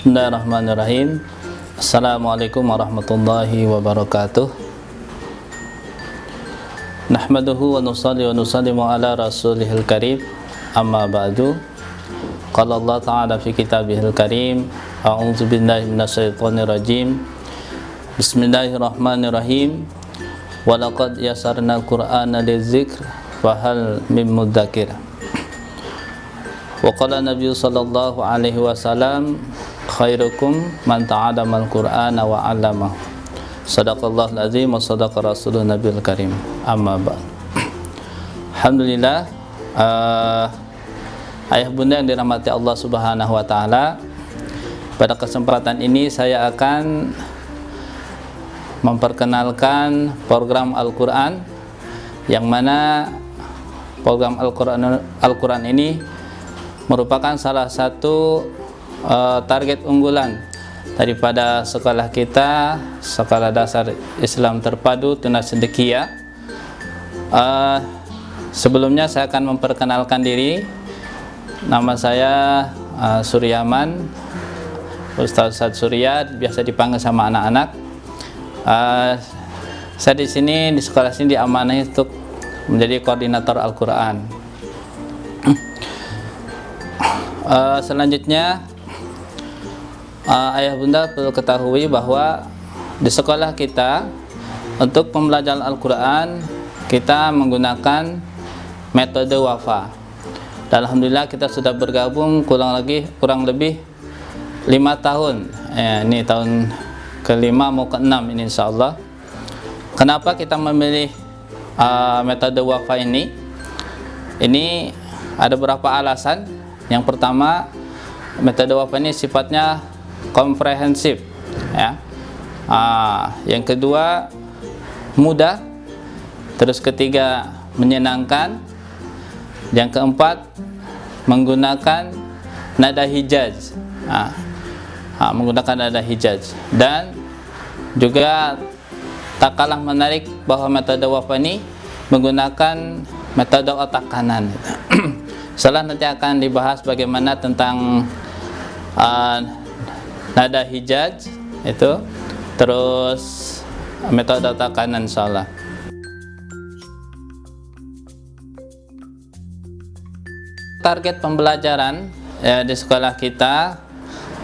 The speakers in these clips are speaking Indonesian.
Bismillahirrahmanirrahim. Assalamualaikum warahmatullahi wabarakatuh. Nahmaduhu wa nusalli wa nusallimu ala rasulihil karim. Amma ba'du. Qala Allah ta'ala fi kitabihil karim. A'udzu billahi minasyaitonir rajim. Bismillahirrahmanirrahim. Wa laqad yassarnal qur'ana lidzikr fa hal mim mudzakir. Wa qala Nabi sallallahu alaihi wasallam khairukum man ta'allamal qur'ana wa 'allamahu. Shadaqallahul azim wa shadaqa rasulun nabiyil karim. Amma ba'd. Alhamdulillah, ayah bunda yang dirahmati Allah Subhanahu wa taala, pada kesempatan ini saya akan memperkenalkan program Al-Qur'an, yang mana program Al-Qur'an ini merupakan salah satu target unggulan daripada sekolah kita, Sekolah Dasar Islam Terpadu Tunas Cendekia. Sebelumnya saya akan memperkenalkan diri. Nama saya Suryaman, Ustaz Surya, biasa dipanggil sama anak-anak. Saya di sini di sekolah sini diamanahi untuk menjadi koordinator Al-Qur'an. Selanjutnya, ayah bunda perlu ketahui bahwa di sekolah kita untuk pembelajaran Al-Quran kita menggunakan metode wafa. Dan alhamdulillah kita sudah bergabung kurang lebih 5 tahun. Ini tahun kelima mau ke-6 ini insyaallah. Kenapa kita memilih metode wafa ini? Ini ada beberapa alasan. Yang pertama, metode wafa ini sifatnya komprehensif, ya. Yang kedua, mudah. Terus ketiga, menyenangkan. Yang keempat, menggunakan nada hijaz, menggunakan nada hijaz. Dan juga tak kalah menarik bahwa metode wafa ini menggunakan metode otak kanan. Setelah nanti akan dibahas bagaimana tentang nada hijaz itu, terus metode otak kanan insyaallah. Target pembelajaran di sekolah kita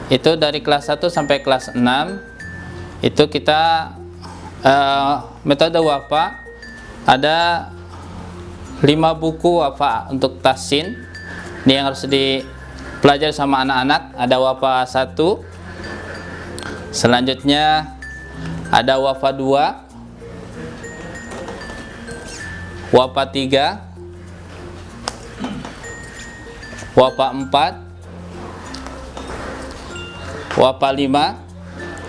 itu dari kelas 1 sampai kelas 6 itu kita metode wafa ada 5 buku wafa untuk tahsin. Ini yang harus dipelajari sama anak-anak. Ada wafa 1. Selanjutnya ada wafa 2, wafa 3, wafa 4, wafa 5.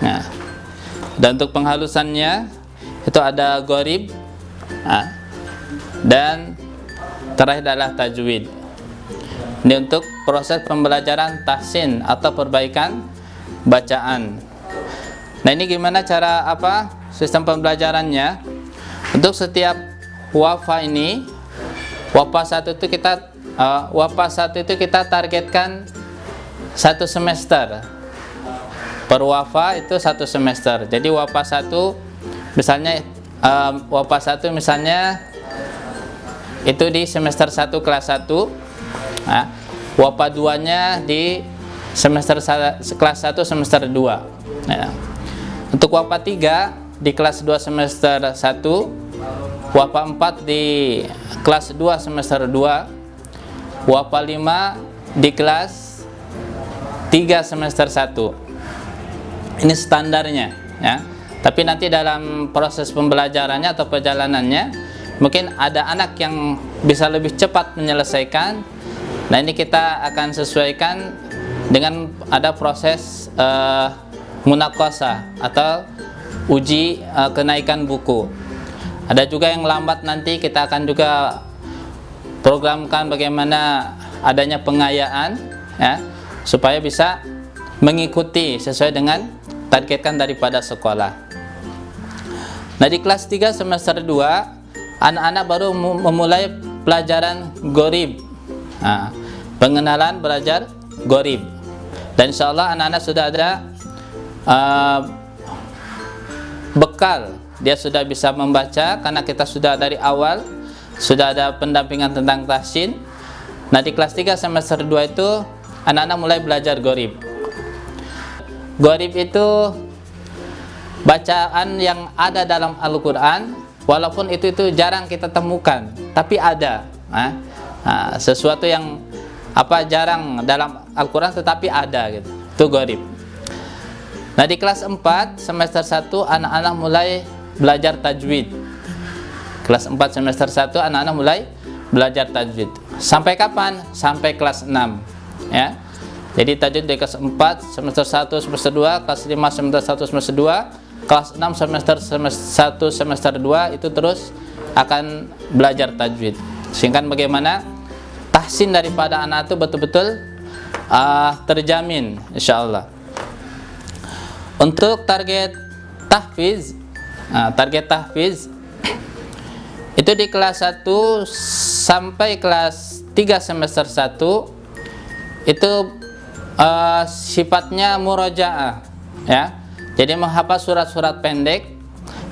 Nah, dan untuk penghalusannya itu ada gharib, dan terakhir adalah tajwid. Ini untuk proses pembelajaran tahsin atau perbaikan bacaan. Nah, ini gimana cara sistem pembelajarannya? Untuk setiap wafa ini, wafa 1 itu kita targetkan 1 semester. Per wafa itu 1 semester. Jadi wafa 1 misalnya itu di semester 1 kelas 1. Wafa 2-nya di semester kelas 1 semester 2. Untuk wafa 3 di kelas 2 semester 1, wafa 4 di kelas 2 semester 2, wafa 5 di kelas 3 semester 1. Ini standarnya, ya. Tapi nanti dalam proses pembelajarannya atau perjalanannya mungkin ada anak yang bisa lebih cepat menyelesaikan. Nah, ini kita akan sesuaikan dengan ada proses munaqasah atau uji kenaikan buku. Ada juga yang lambat, nanti kita akan juga programkan bagaimana adanya pengayaan, ya, supaya bisa mengikuti sesuai dengan targetkan daripada sekolah. Nah, di kelas 3 semester 2 anak-anak baru memulai pelajaran gharib. Pengenalan belajar gharib. Dan insya Allah anak-anak sudah ada bekal, dia sudah bisa membaca karena kita sudah dari awal sudah ada pendampingan tentang tahsin. Nah di kelas 3 semester 2 itu anak-anak mulai belajar gharib. Gharib itu bacaan yang ada dalam Al-Quran, walaupun itu jarang kita temukan, tapi ada. Sesuatu yang jarang dalam Al-Quran tetapi ada gitu. Itu gharib. Nah di kelas 4 semester 1 anak-anak mulai belajar tajwid. Kelas 4 semester 1 anak-anak mulai belajar tajwid. Sampai kapan? Sampai kelas 6 ya. Jadi tajwid dari kelas 4 semester 1 semester 2, kelas 5 semester 1 semester 2, kelas 6 semester 1 semester 2 itu terus akan belajar tajwid. Sehingga bagaimana tahsin daripada anak itu betul-betul terjamin insyaallah. Untuk target tahfiz, itu di kelas 1 sampai kelas 3 semester 1 itu sifatnya murojaah ya. Jadi menghafal surat-surat pendek,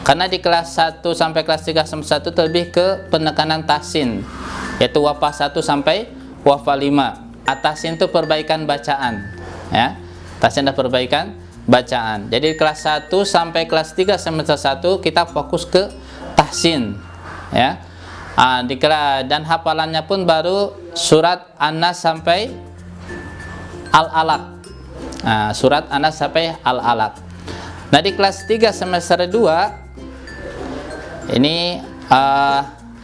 karena di kelas 1 sampai kelas 3 semester 1 itu lebih ke penekanan tahsin, yaitu wafa 1 sampai wafa 5. Tahsin itu perbaikan bacaan ya. Tahsin adalah perbaikan bacaan. Jadi kelas 1 sampai kelas 3 semester 1 kita fokus ke tahsin ya. Dan hafalannya pun baru surat An-Nas sampai Al-Alaq. Surat An-Nas sampai Al-Alaq. Nah di kelas 3 semester 2 ini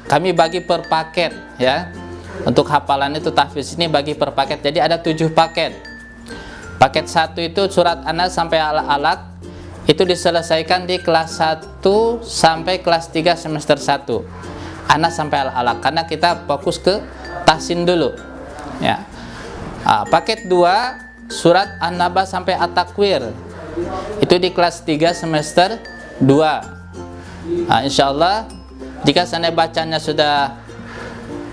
kami bagi per paket ya. Untuk hafalan itu tahfiz ini bagi per paket. Jadi ada 7 paket. Paket 1 itu surat An-Nas sampai Al-Alaq, itu diselesaikan di kelas 1 sampai kelas 3 semester 1. An-Nas sampai Al-Alaq, karena kita fokus ke tahsin dulu ya. Paket 2 surat An-Naba sampai At-Takwir, itu di kelas 3 semester 2. Insyaallah jika seandainya bacanya sudah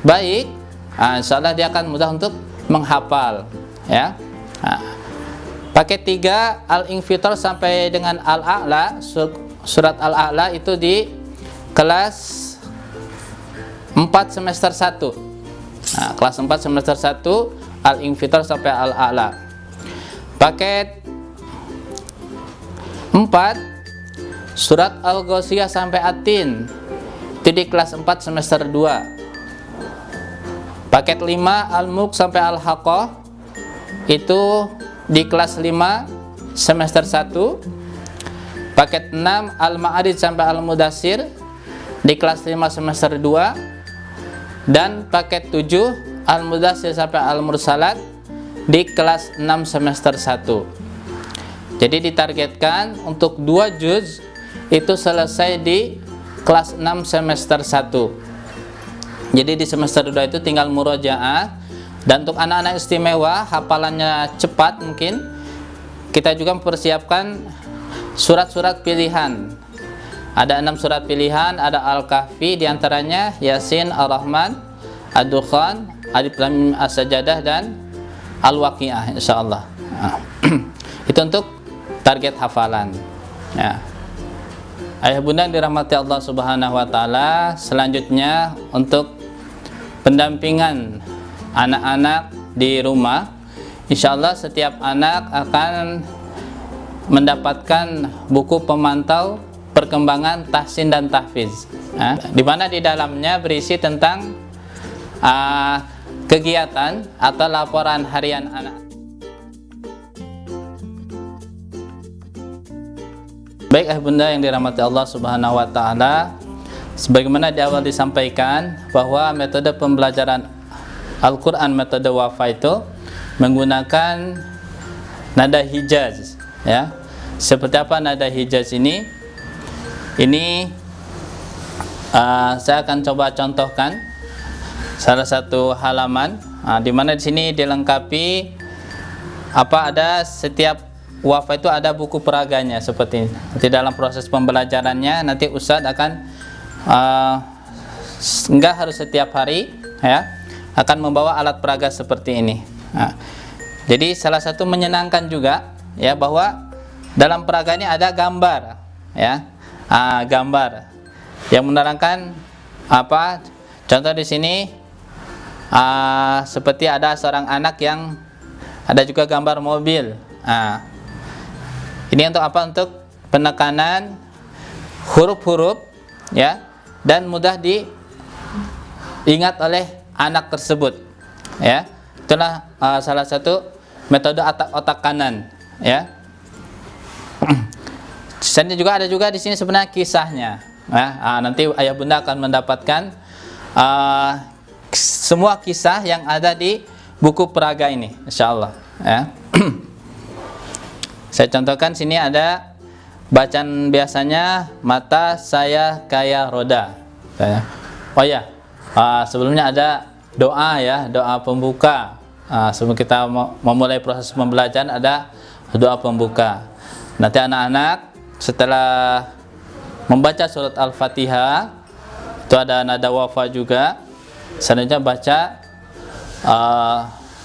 baik, insyaallah dia akan mudah untuk menghafal ya. Paket 3 Al-Infitar sampai dengan Al-A'la, surat Al-A'la itu di kelas 4 semester 1. Kelas 4 semester 1 Al-Infitar sampai Al-A'la. Paket 4 surat Al-Ghasyiyah sampai At-Tin, itu di kelas 4 semester 2. Paket 5 Al-Mulk sampai Al-Haqqah, itu di kelas 5 semester 1. Paket 6 Al-Ma'arij sampai Al-Mudassir, di kelas 5 semester 2. Dan paket 7 Al-Mudassir sampai Al-Mursalat, di kelas 6 semester 1. Jadi ditargetkan untuk 2 juz itu selesai di kelas 6 semester 1. Jadi di semester 2 itu tinggal murojaah. Dan untuk anak-anak istimewa hafalannya cepat, mungkin kita juga mempersiapkan surat-surat pilihan. Ada 6 surat pilihan, ada Al-Kahfi, diantaranya Yasin, Ar-Rahman, Ad-Dukhan, Alif Lam Mim, As-Sajadah, dan Al-Waqi'ah insyaallah. Itu untuk target hafalan ya. Ayah bunda yang dirahmati Allah Subhanahu wa taala, selanjutnya untuk pendampingan anak-anak di rumah, insyaallah setiap anak akan mendapatkan buku pemantau perkembangan tahsin dan tahfiz di mana di dalamnya berisi tentang kegiatan atau laporan harian anak. Baik bunda yang dirahmati Allah Subhanahu wa taala, sebagaimana di awal disampaikan bahwa metode pembelajaran Al-Quran metode wafa itu menggunakan nada hijaz ya. Seperti apa nada hijaz ini? Ini saya akan coba contohkan salah satu halaman di mana di sini dilengkapi ada setiap wafa itu ada buku peraganya seperti ini. Nanti dalam proses pembelajarannya nanti Ustadz akan enggak harus setiap hari ya, akan membawa alat peraga seperti ini. Jadi salah satu menyenangkan juga ya bahwa dalam peraga ini ada gambar ya. Gambar yang menerangkan apa? Contoh di sini seperti ada seorang anak yang ada juga gambar mobil. Ini untuk apa? Untuk penekanan huruf-huruf ya, dan mudah diingat oleh anak tersebut ya. Itulah salah satu metode otak kanan ya. Dan juga ada juga di sini sebenarnya kisahnya ya. Nanti ayah bunda akan mendapatkan semua kisah yang ada di buku peraga ini insyaallah ya. Saya contohkan sini ada bacaan biasanya, mata saya kayak roda. Oh ya, sebelumnya ada doa ya, doa pembuka. Sebelum kita memulai proses pembelajaran ada doa pembuka. Nanti anak-anak setelah membaca surat Al-Fatihah itu ada nada wafa juga. Selanjutnya baca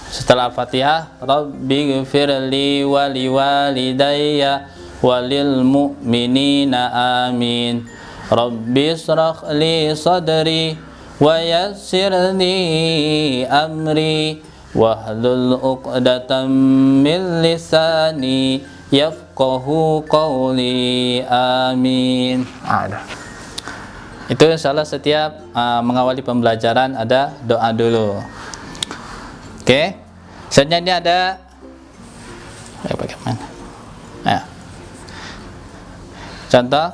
setelah Al-Fatihah, Rabbighfirli wa liwalidayya walil mu'minina amin. Rabbi israh li sadri wa yassirli amri wahlul 'uqdatam min lisani yafqahu qawli amin. Itu insyaallah setiap mengawali pembelajaran ada doa dulu. Oke. Selanjutnya ada bagaimana? Ya. Contoh,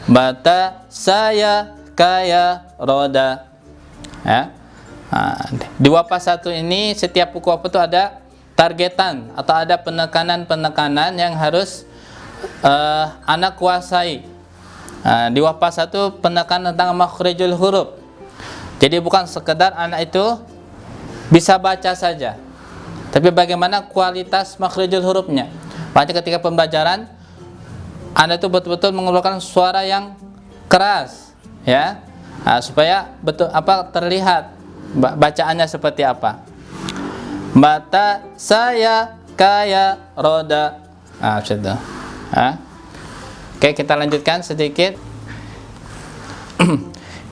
mata saya kayak roda. Ya. Di wapas 1 ini setiap buku wapas itu ada targetan atau ada penekanan-penekanan yang harus anak kuasai. Di wapas 1 penekanan tentang makhrijul huruf. Jadi bukan sekedar anak itu bisa baca saja, tapi bagaimana kualitas makhrijul hurufnya. Makanya ketika pembelajaran Anda itu betul-betul mengeluarkan suara yang keras ya, supaya betul terlihat bacaannya seperti apa. Mata saya kayak roda. Sudah. Oke, kita lanjutkan sedikit.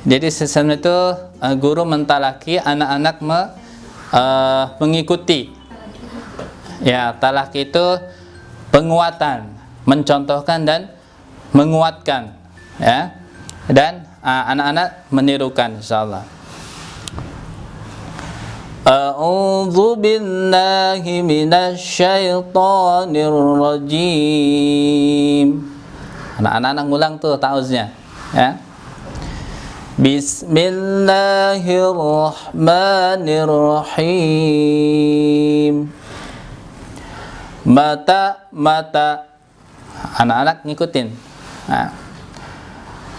Jadi sistem itu guru mentalaki, anak-anak mengikuti. Ya, talaki itu penguatan, mencontohkan dan menguatkan ya. Dan anak-anak menirukan insyaallah. A'udzu billahi minasyaitonir rajim. Anak-anak ngulang tuh ta'awuznya ya. Bismillahirrahmanirrahim. Mata anak-anak ngikutin.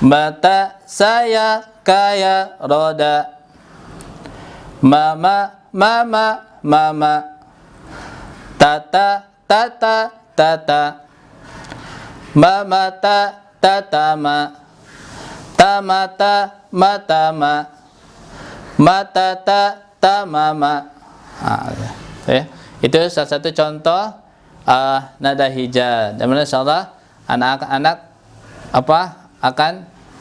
Mata saya kayak roda. Mama tata mama tatama tamata matama matata tamama. Itu salah satu contoh nada hija. Dan insyaallah anak-anak akan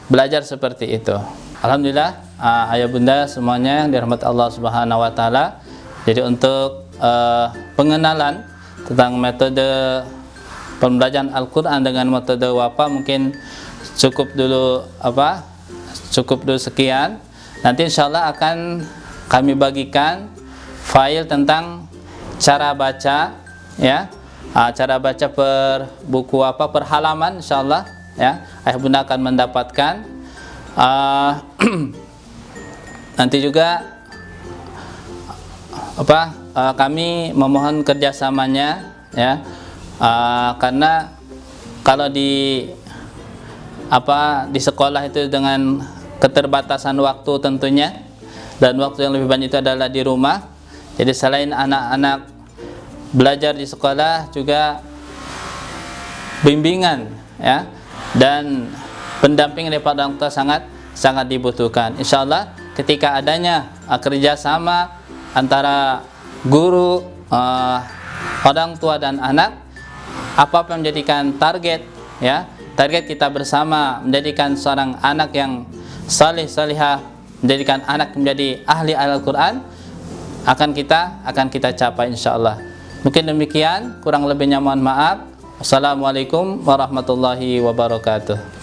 belajar seperti itu. Alhamdulillah ayah bunda semuanya yang dirahmati Allah Subhanahu wa taala. Jadi untuk pengenalan tentang metode pembelajaran Al-Qur'an dengan metode WAPA mungkin cukup dulu sekian. Nanti insyaallah akan kami bagikan file tentang cara baca ya. Cara baca per buku per halaman insyaallah ya. Ayah bunda akan mendapatkan nanti juga kami memohon kerjasamanya ya, karena kalau di sekolah itu dengan keterbatasan waktu tentunya, dan waktu yang lebih banyak itu adalah di rumah. Jadi selain anak-anak belajar di sekolah juga bimbingan ya, dan pendamping daripada orang tua sangat dibutuhkan. Insyaallah ketika adanya kerjasama antara guru orang tua dan anak, apa yang menjadikan target, ya, target kita bersama menjadikan seorang anak yang saleh salihah, menjadikan anak menjadi ahli Al-Quran, akan kita capai insyaallah. Mungkin demikian, kurang lebihnya mohon maaf. Assalamualaikum warahmatullahi wabarakatuh.